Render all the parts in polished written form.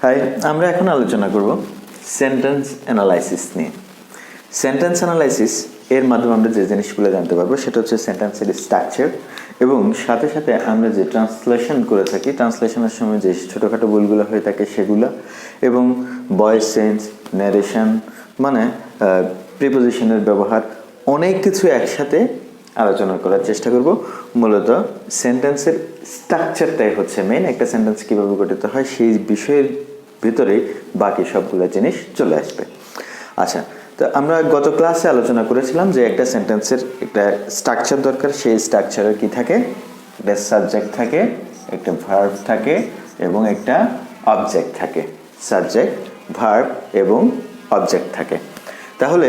High, আমরা এখন আলোচনা করব সেন্টেন্স অ্যানালাইসিস নিয়ে। সেন্টেন্স অ্যানালাইসিস এর মাধ্যমে আমরা যে জিনিসগুলো জানতে পারবো সেটা হচ্ছে সেন্টেন্সের স্ট্রাকচার, এবং সাথে সাথে আমরা যে ট্রান্সলেশন করে থাকি, ট্রান্সলেশনের সময় যে ছোটোখাটো ভুলগুলো হয়ে থাকে সেগুলো, এবং ভয়েস চেঞ্জ, ন্যারেশন, মানে প্রিপোজিশনের ব্যবহার, অনেক কিছু একসাথে আলোচনা করার চেষ্টা করব। মূলত সেন্টেন্সের স্ট্রাকচারটাই হচ্ছে মেইন, একটা সেন্টেন্স কীভাবে গঠিত হয় সেই বিষয়ের ভিতরেই বাকি সবগুলো জিনিস চলে আসবে। আচ্ছা, তো আমরা গত ক্লাসে আলোচনা করেছিলাম যে একটা সেন্টেন্সের একটা স্ট্রাকচার দরকার। সেই স্ট্রাকচারে কি থাকে? একটা সাবজেক্ট থাকে, একটা ভার্ব থাকে এবং একটা অবজেক্ট থাকে। সাবজেক্ট, ভার্ব এবং অবজেক্ট থাকে। তাহলে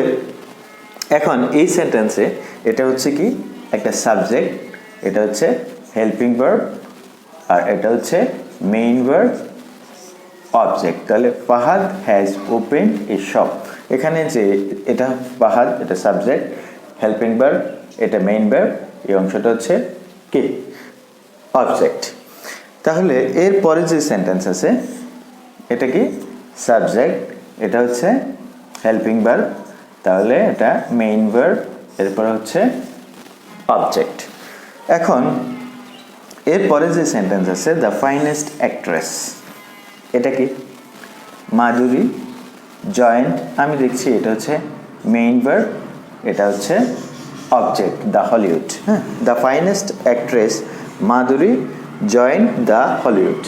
এখন এই সেন্টেন্সে এটা হচ্ছে কি একটা সাবজেক্ট, এটা হচ্ছে হেল্পিং ভার্ব, আর এটা হচ্ছে মেইন ভার্ব, অবজেক্ট। তাহলে Fahad has opened a shop. এখানে যে এটা ফাহাদ, এটা সাবজেক্ট, হেল্পিং ভার্ব, এটা মেইন ভার্ব, এই অংশটা হচ্ছে কি অবজেক্ট। তাহলে এর পরে যে সেন্টেন্স আছে এটা কি সাবজেক্ট, এটা হচ্ছে হেল্পিং ভার্ব, তাহলে এটা মেইন ভার্ব, এরপরে হচ্ছে অবজেক্ট। এখন এরপরে যে সেন্টেন্স আছে দ্য ফাইনেস্ট অ্যাক্ট্রেস, এটা কি মাধুরী জয়েন্ট, আমি দেখছি এটা হচ্ছে মেইন ভার্ব, এটা হচ্ছে অবজেক্ট দ্য হলিউড। হ্যাঁ, the finest actress Madhuri joined the Hollywood.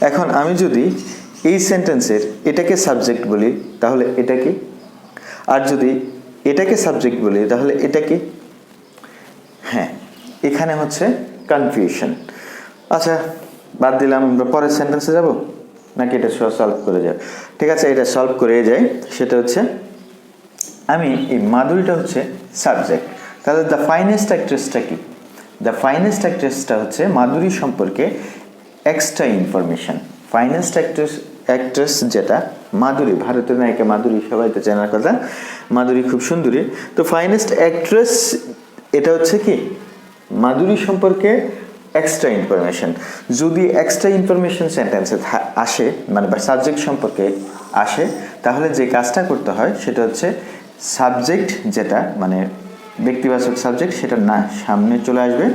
এখন আমি যদি এই সেন্টেন্সের এটাকে সাবজেক্ট বলি তাহলে এটা কি, আর যদি এটাকে সাবজেক্ট বলি তাহলে এটা কি? হ্যাঁ, এখানে হচ্ছে কনফিউশন। আচ্ছা, বাদ দিলাম, আমরা পরের সেন্টেন্সে যাব নাকি এটা সলভ করে যাব? ঠিক আছে, এটা সলভ করে যাই। সেটা হচ্ছে আমি এই মাধুরীটা হচ্ছে সাবজেক্ট, তাহলে দ্য ফাইনেস্ট অ্যাক্ট্রেসটা কি? দ্য ফাইনেস্ট অ্যাক্ট্রেসটা হচ্ছে মাধুরী সম্পর্কে এক্সট্রা ইনফরমেশন। ফাইনেস্ট অ্যাক্ট্রেস যেটা মাধুরী, ভারতের নায়িকা মাধুরী, সবাই তো চেনার কথা, মাধুরী খুব সুন্দরী। তো ফাইনেস্ট অ্যাক্ট্রেস এটা হচ্ছে কি মাধুরী সম্পর্কে এক্সট্রা ইনফরমেশন। যদি এক্সট্রা ইনফরমেশন সেন্টেন্সে আসে, মানে বা সাবজেক্ট সম্পর্কে আসে, তাহলে যে কাজটা করতে হয় সেটা হচ্ছে সাবজেক্ট যেটা মানে ব্যক্তিবাচক সাবজেক্ট সেটা না সামনে চলে আসবে,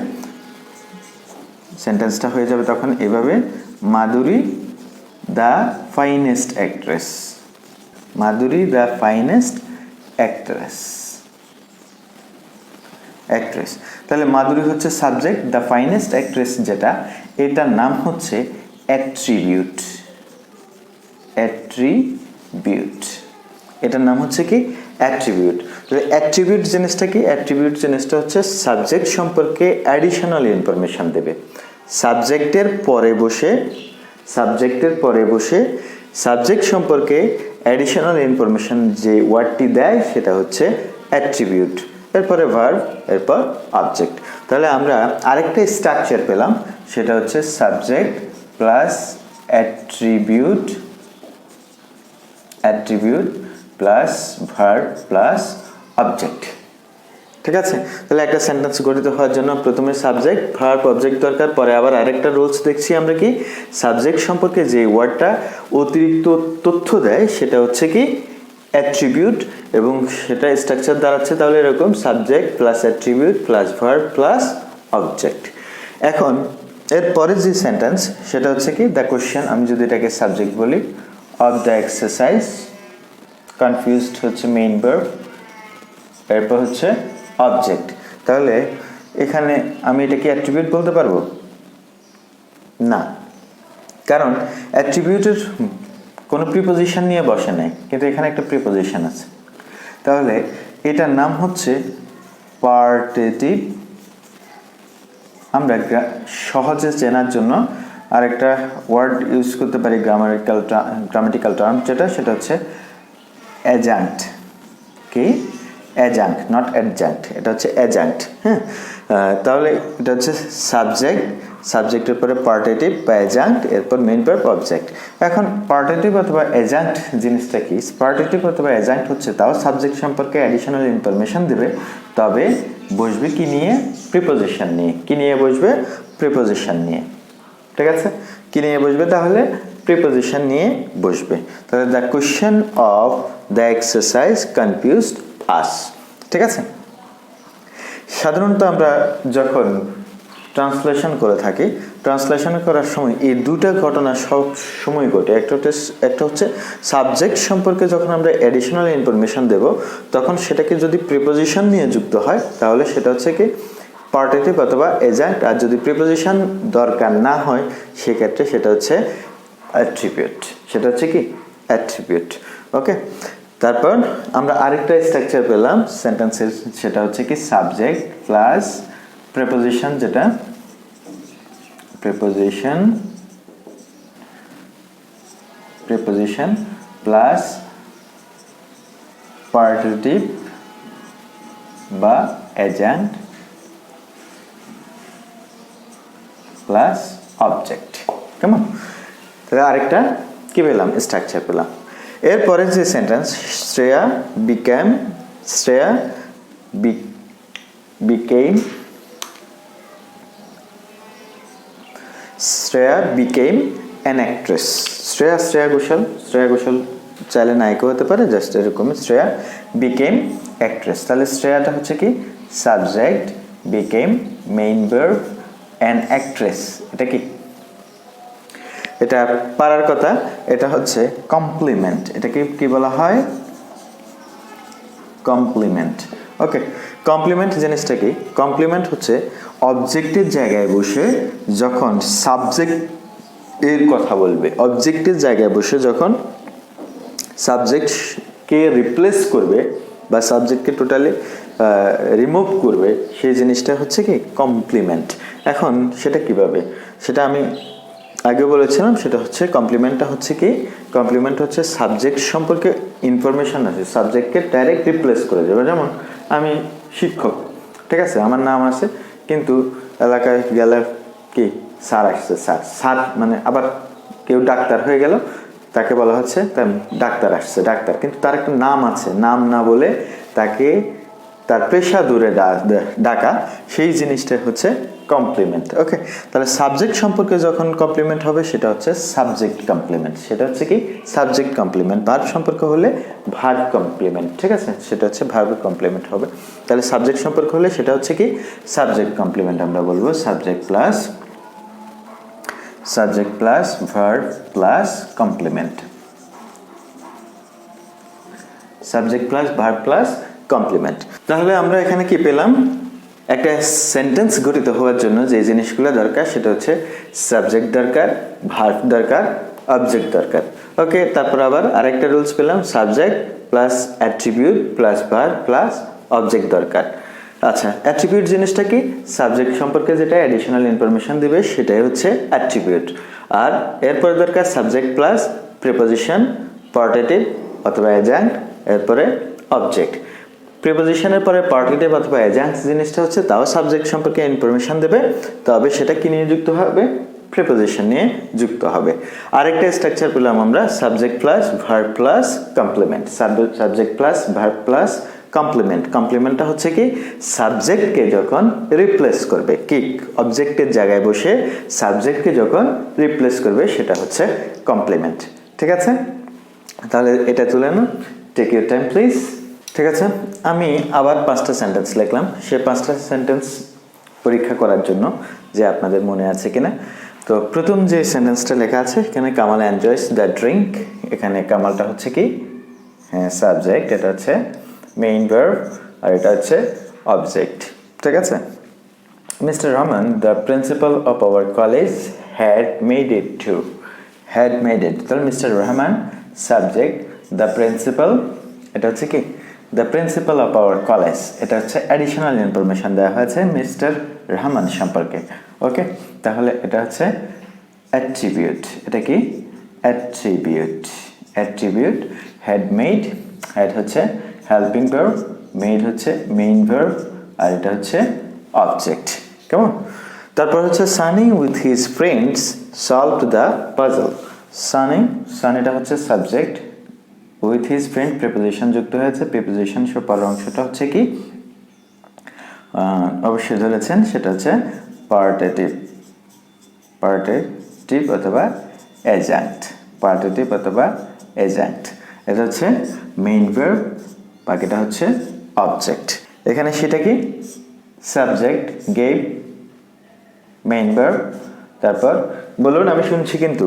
সেন্টেন্সটা হয়ে যাবে তখন এভাবে Madhuri the finest actress, Madhuri the finest actress. তাহলে মাধুরী হচ্ছে সাবজেক্ট, দ্য ফাইনেস্ট অ্যাক্ট্রেস যেটা, এটার নাম হচ্ছে অ্যাট্রিবিউট। অ্যাট্রিবিউট, এটার নাম হচ্ছে কি অ্যাট্রিবিউট। তাহলে অ্যাট্রিবিউট জিনিসটা কি? অ্যাট্রিবিউট জিনিসটা হচ্ছে সাবজেক্ট সম্পর্কে অ্যাডিশনাল ইনফরমেশন দেবে। সাবজেক্টের পরে বসে সাবজেক্ট সম্পর্কে অ্যাডিশনাল ইনফরমেশন যে ওয়ার্ডটি দেয় সেটা হচ্ছে অ্যাট্রিবিউট। এরপরে ভার্ব, এরপর অবজেক্ট। তাহলে আমরা আরেকটা স্ট্রাকচার পেলাম, সেটা হচ্ছে subject plus attribute plus verb plus object. ঠিক আছে, তাহলে একটা সেন্টেন্স গঠিত হওয়ার জন্য প্রথমে সাবজেক্ট, ভার্ব, অবজেক্ট দরকার। পরে আবার আরেকটা রুলস দেখছি আমরা কি, সাবজেক্ট সম্পর্কে যে ওয়ার্ডটা অতিরিক্ত তথ্য দেয় সেটা হচ্ছে কি অ্যাট্রিবিউট, এবং সেটা স্ট্রাকচার দাঁড়াচ্ছে তাহলে এরকম subject plus attribute plus verb plus object. এখন এরপরে যে সেন্টেন্স সেটা হচ্ছে কি দ্য কোশ্চেন, আমি যদি এটাকে সাবজেক্ট বলি, অফ দ্য এক্সারসাইজ, কনফিউজড হচ্ছে মেইন ভার্ব, এরপর হচ্ছে অবজেক্ট। তাহলে এখানে আমি এটা কি অ্যাট্রিবিউট বলতে পারবো না, কারণ অ্যাট্রিবিউটের কোনো প্রিপোজিশন নিয়ে বসে নাই, কিন্তু এখানে একটা প্রিপোজিশন আছে। তাহলে এটার নাম হচ্ছে পার্টেটিভ। আমরা সহজে চেনার জন্য আরেকটা ওয়ার্ড ইউজ করতে পারি, গ্রামাটিক্যাল টার্ম যেটা, সেটা হচ্ছে অ্যাডজাঙ্ক্ট। কি অ্যাডজাঙ্ক্ট, নট অ্যাডজাঙ্ক্ট, এটা হচ্ছে অ্যাডজাঙ্ক্ট। হ্যাঁ, তাহলে এটা হচ্ছে সাবজেক্টের পরে পার্টেটিভ বা অ্যাডজাঙ্ক্ট, এরপর মেইন ভার্ব, অবজেক্ট। এখন পার্টেটিভ অথবা অ্যাডজাঙ্ক্ট জিনিসটা কি? পার্টেটিভ অথবা অ্যাডজাঙ্ক্ট হচ্ছে তাও সাবজেক্ট সম্পর্কে অ্যাডিশনাল ইনফরমেশন দেবে, তবে বসবে কি নিয়ে? প্রিপোজিশন নিয়ে। কি নিয়ে বসবে? প্রিপোজিশন নিয়ে। ঠিক আছে, কি নিয়ে বসবে? তাহলে প্রিপোজিশন নিয়ে বসবে। তাহলে the question of the exercise confused us. ঠিক আছে, সাধারণত আমরা যখন ট্রান্সলেশন করে থাকি, ট্রান্সলেশন করার সময় এই দুটো ঘটনা সব সময় ঘটে। একটা হচ্ছে সাবজেক্ট সম্পর্কে যখন আমরা অ্যাডিশনাল ইনফরমেশন দেব, তখন সেটাকে যদি প্রিপোজিশন নিয়ে যুক্ত হয় তাহলে সেটা হচ্ছে কি পার্টিটিভ অথবা এজেন্ট, আর যদি প্রিপোজিশন দরকার না হয় সেক্ষেত্রে সেটা হচ্ছে অ্যাট্রিবিউট। সেটা হচ্ছে কি অ্যাট্রিবিউট। ওকে, তারপর আমরা আরেকটা স্ট্রাকচার পেলাম সেন্টেন্সের, সেটা হচ্ছে কি সাবজেক্ট প্লাস প্রিপোজিশন, যেটা প্রিপোজিশন প্লাস পার্টিটিভ বা এজেন্ট প্লাস অবজেক্ট। কেমন? তাহলে আরেকটা কি পেলাম স্ট্রাকচার পেলাম। এরপরে যে sentence Shreya became an actress. Shreya Ghoshal চাইলে নায়িকা হতে পারে, জাস্ট এরকম শ্রেয়া বিকেম অ্যাক্ট্রেস। তাহলে শ্রেয়াটা হচ্ছে কি subject, became main verb, an actress এটা কি, এটা পারার কথা। এটা হচ্ছে কমপ্লিমেন্ট। এটাকে কি বলা হয়? কমপ্লিমেন্ট। ওকে, কমপ্লিমেন্ট জিনিসটা কি? কমপ্লিমেন্ট হচ্ছে অবজেক্টের জায়গায় বসে যখন সাবজেক্ট এর কথা বলবে, অবজেক্টের জায়গায় বসে যখন সাবজেক্টকে রিপ্লেস করবে বা সাবজেক্টকে টোটালি রিমুভ করবে, সেই জিনিসটা হচ্ছে কি কমপ্লিমেন্ট। এখন সেটা কিভাবে, সেটা আমি আগে বলেছিলাম। সেটা হচ্ছে কমপ্লিমেন্টটা হচ্ছে কি, কমপ্লিমেন্ট হচ্ছে সাবজেক্ট সম্পর্কে ইনফরমেশন আছে, সাবজেক্টকে ডাইরেক্ট রিপ্লেস করে দেবে। যেমন আমি শিক্ষক, ঠিক আছে, আমার নাম আছে, কিন্তু এলাকায় গেলে কি স্যার আসছে, স্যার মানে আবার কেউ ডাক্তার হয়ে গেল, তাকে বলা হচ্ছে ডাক্তার আসছে, ডাক্তার, কিন্তু তার একটা নাম আছে, নাম না বলে তাকে তার পেশা দূরে ডাকা, সেই জিনিসটা হচ্ছে কমপ্লিমেন্ট। ওকে, তাহলে সাবজেক্ট সম্পর্কে যখন কমপ্লিমেন্ট হবে সেটা হচ্ছে সাবজেক্ট কমপ্লিমেন্ট। সেটা হচ্ছে কি সাবজেক্ট কমপ্লিমেন্ট। ভার্ব সম্পর্কে হলে ভার্ব কমপ্লিমেন্ট, ঠিক আছে, সেটা হচ্ছে ভার্ব কমপ্লিমেন্ট হবে। তাহলে সাবজেক্ট সম্পর্কে হলে সেটা হচ্ছে কি সাবজেক্ট কমপ্লিমেন্ট। আমরা বলবো subject plus verb plus complement, subject plus verb plus complement. তাহলে আমরা এখানে কি পেলাম? একটা সেন্টেন্স গঠিত হওয়ার জন্য যে জিনিসগুলো দরকার সেটা হচ্ছে সাবজেক্ট দরকার, ভার্ব দরকার, অবজেক্ট দরকার। ওকে, তারপর আবার আরেকটা রুলস পেলাম, subject plus attribute plus verb plus object দরকার। আচ্ছা, অ্যাট্রিবিউট জিনিসটা কি? সাবজেক্ট সম্পর্কে যেটা অ্যাডিশনাল ইনফরমেশন দিবে সেটাই হচ্ছে অ্যাট্রিবিউট। আর এরপরে দরকার সাবজেক্ট প্লাস প্রিপোজিশন, পার্টিটিভ অথবা এজেন্ট, এরপরে অবজেক্ট। প্রিপোজিশনের পরে পার্টিটিভ অথবা এজেন্ট জিনিসটা হচ্ছে তাও সাবজেক্ট সম্পর্কে ইনফরমেশন দেবে, তবে সেটা কি নিয়ে যুক্ত হবে? প্রিপোজিশন নিয়ে যুক্ত হবে। আরেকটা স্ট্রাকচার পেলাম আমরা, subject plus verb plus complement. Subject plus verb plus complement. কমপ্লিমেন্টটা হচ্ছে কি সাবজেক্টকে যখন রিপ্লেস করবে, কি অবজেক্টের জায়গায় বসে সাবজেক্টকে যখন রিপ্লেস করবে সেটা হচ্ছে কমপ্লিমেন্ট। ঠিক আছে, তাহলে এটা তুলে নাও, টেক ইউর টাইম প্লিজ। ঠিক আছে, আমি আবার 5টা সেন্টেন্স লিখলাম। সেই 5টা সেন্টেন্স পরীক্ষা করার জন্য যে আপনাদের মনে আছে কিনা। তো প্রথম যে সেন্টেন্সটা লেখা আছে এখানে, কামাল এনজয়স দ্য ড্রিঙ্ক। এখানে কামালটা হচ্ছে কি হ্যাঁ সাবজেক্ট, এটা হচ্ছে মেইন ভার্ব, আর এটা হচ্ছে অবজেক্ট। ঠিক আছে, mister Rahman the principal of our college had made it too. Had made it, তাহলে mister Rahman subject, the principal এটা হচ্ছে কি the principal of our college, এটা হচ্ছে অ্যাডিশনাল ইনফরমেশন দেওয়া হয়েছে মিস্টার রহমান সম্পর্কে। ওকে, তাহলে এটা হচ্ছে অ্যাট্রিবিউট। এটা কি অ্যাট্রিবিউট। হ্যাড মেড, হ্যাড হচ্ছে হেল্পিং ভার্ব, মেড হচ্ছে মেইন ভার্ব, আর এটা হচ্ছে অবজেক্ট। কেমন? তারপর হচ্ছে Sunny with his friends solved the puzzle. সানিটা হচ্ছে subject, with his friend preposition যুক্ত হয়েছে। প্রিপোজিশন সহ পরের অংশটা হচ্ছে কি অবশ্যই ধরেছেন, সেটা হচ্ছে পার্টিটিভ অথবা এজেন্ট। পার্টিটিভ অথবা এজেন্ট। এটা হচ্ছে মেইন ভার্ব, বাকিটা হচ্ছে অবজেক্ট। এখানে সেটা কি সাবজেক্ট গেভ, মেইন ভার্ব, তারপর বলুন আমি শুনছি, কিন্তু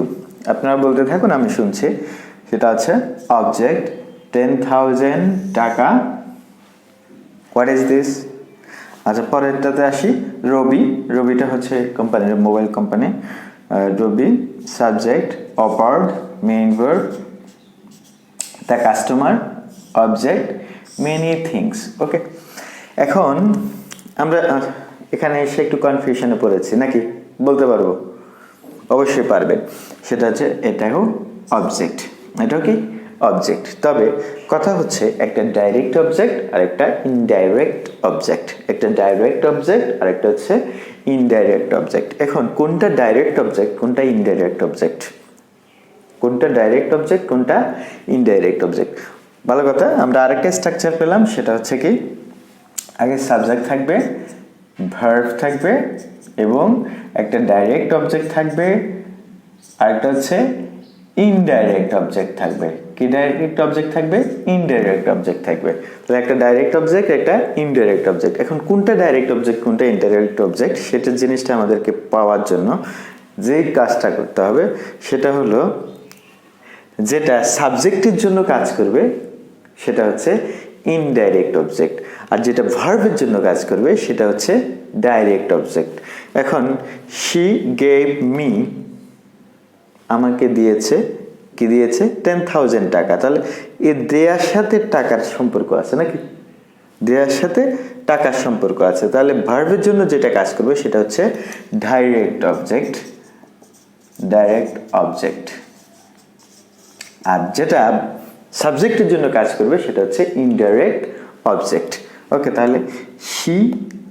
আপনারা বলতে থাকুন আমি শুনছি। সেটা আছে অবজেক্ট 10,000 টাকা। What is this? আচ্ছা পরেরটাতে আসি। রবি, রবিটা হচ্ছে কোম্পানির, mobile company. Robi subject offered, main verb, the customer object, many things. Okay, এখন আমরা এখানে এসে একটু কনফিউশনে পড়েছি নাকি? বলতে পারবো? অবশ্যই পারবেন। সেটা হচ্ছে এটাও অবজেক্ট, এটাও কি অবজেক্ট। তবে কথা হচ্ছে একটা ডাইরেক্ট অবজেক্ট আর একটা ইনডাইরেক্ট অবজেক্ট, একটা ডাইরেক্ট অবজেক্ট আর একটা হচ্ছে ইনডাইরেক্ট অবজেক্ট। এখন কোনটা ডাইরেক্ট অবজেক্ট, কোনটা ইনডাইরেক্ট অবজেক্ট, কোনটা ডাইরেক্ট অবজেক্ট, কোনটা ইনডাইরেক্ট অবজেক্ট? ভালো কথা, আমরা আরেকটা স্ট্রাকচার পেলাম। সেটা হচ্ছে কি আগে সাবজেক্ট থাকবে, ভার্ব থাকবে এবং একটা ডাইরেক্ট অবজেক্ট থাকবে, আরেকটা হচ্ছে ইনডাইরেক্ট অবজেক্ট থাকবে। কি ডাইরেক্ট অবজেক্ট থাকবে? ইনডাইরেক্ট অবজেক্ট থাকবে। তাহলে একটা ডাইরেক্ট অবজেক্ট, একটা ইনডাইরেক্ট অবজেক্ট। এখন কোনটা ডাইরেক্ট অবজেক্ট, কোনটা ইনডাইরেক্ট অবজেক্ট, সেটার জিনিসটা আমাদেরকে পাওয়ার জন্য যে কাজটা করতে হবে সেটা হলো যেটা সাবজেক্টের জন্য কাজ করবে সেটা হচ্ছে ইনডাইরেক্ট অবজেক্ট, আর যেটা ভার্বের জন্য কাজ করবে সেটা হচ্ছে ডাইরেক্ট অবজেক্ট। এখন শি গেভ মি, আমাকে দিয়েছে, কি দিয়েছে? 10,000 টাকা। তাহলে এ দেয়ার সাথে টাকার সম্পর্ক আছে নাকি? দেয়ার সাথে টাকার সম্পর্ক আছে। তাহলে ভার্বের জন্য যেটা কাজ করবে সেটা হচ্ছে ডাইরেক্ট অবজেক্ট, ডাইরেক্ট অবজেক্ট। আর যেটা সাবজেক্টের জন্য কাজ করবে সেটা হচ্ছে ইনডাইরেক্ট অবজেক্ট। ওকে, তাহলে শি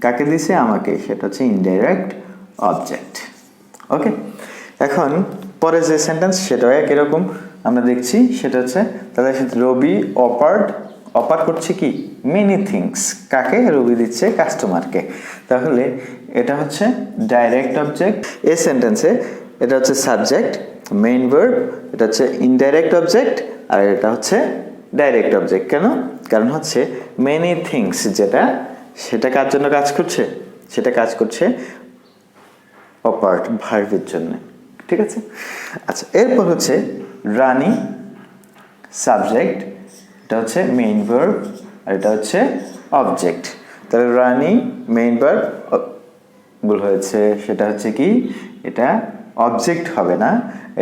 কাকে দিছে? আমাকে, সেটা হচ্ছে ইনডাইরেক্ট অবজেক্ট। ওকে, এখন পরে যে সেন্টেন্স সেটাও একই রকম আমরা দেখছি। সেটা হচ্ছে তাহলে রবি অপার্ড, অপার করছে কি মেনি থিংস। কাকে? রবি দিচ্ছে কাস্টমারকে। তাহলে এটা হচ্ছে ডাইরেক্ট অবজেক্ট এই সেন্টেন্সে। এটা হচ্ছে সাবজেক্ট, মেইন ভার্ব, এটা হচ্ছে ইনডাইরেক্ট অবজেক্ট, আর এটা হচ্ছে ডাইরেক্ট অবজেক্ট। কেন? কারণ হচ্ছে মেনি থিংস যেটা, সেটা কার জন্য কাজ করছে? সেটা কাজ করছে অপার্ট, ভার্বের জন্য। ঠিক আছে? আচ্ছা, এরপর হচ্ছে রানী সাবজেক্ট, এটা হচ্ছে মেইন ভার্ব, আর এটা হচ্ছে অবজেক্ট। তাহলে রানী মেইন ভার্ব, ভুল হয়েছে, সেটা হচ্ছে কি এটা অবজেক্ট হবে না,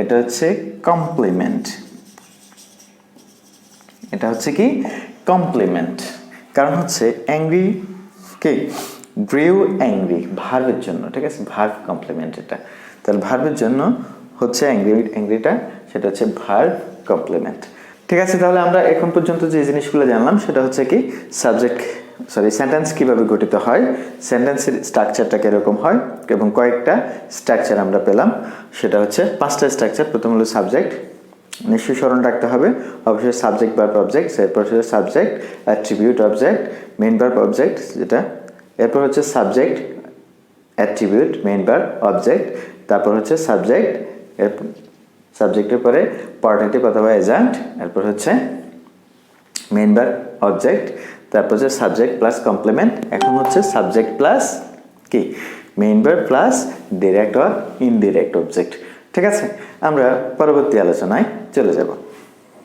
এটা হচ্ছে কমপ্লিমেন্ট। এটা হচ্ছে কি কমপ্লিমেন্ট। কারণ হচ্ছে অ্যাংরি কি গ্রিউ অ্যাংরি, ভার্বের জন্য। ঠিক আছে, ভার্ব কমপ্লিমেন্ট এটা। তাহলে ভার্বের জন্য হচ্ছে অ্যাংরি, অ্যাংরিটা সেটা হচ্ছে ভার্ব কমপ্লিমেন্ট। ঠিক আছে, তাহলে আমরা এখন পর্যন্ত যে জিনিসগুলো জানলাম সেটা হচ্ছে কি সেন্টেন্স কিভাবে গঠিত হয়, সেন্টেন্সের স্ট্রাকচারটা কিরকম হয় এবং কয়েকটা স্ট্রাকচার আমরা পেলাম। সেটা হচ্ছে 5টা স্ট্রাকচার। প্রথম হলো সাবজেক্ট, নিশ্চয়ই স্মরণ রাখতে হবে অবশ্যই সাবজেক্ট ভার্ব অবজেক্ট, এরপর হচ্ছে subject attribute object, main verb object যেটা, এরপর হচ্ছে subject attribute main verb object, তারপর হচ্ছে সাবজেক্ট, সাবজেক্টের পরে পার্টিটিভ অথবা এজেন্ট, এরপর হচ্ছে মেইন ভার্ব অবজেক্ট, তারপর হচ্ছে সাবজেক্ট প্লাস কমপ্লিমেন্ট, এখন হচ্ছে সাবজেক্ট প্লাস কি main verb plus direct or indirect object. ঠিক আছে, আমরা পরবর্তী আলোচনায় চলে যাব।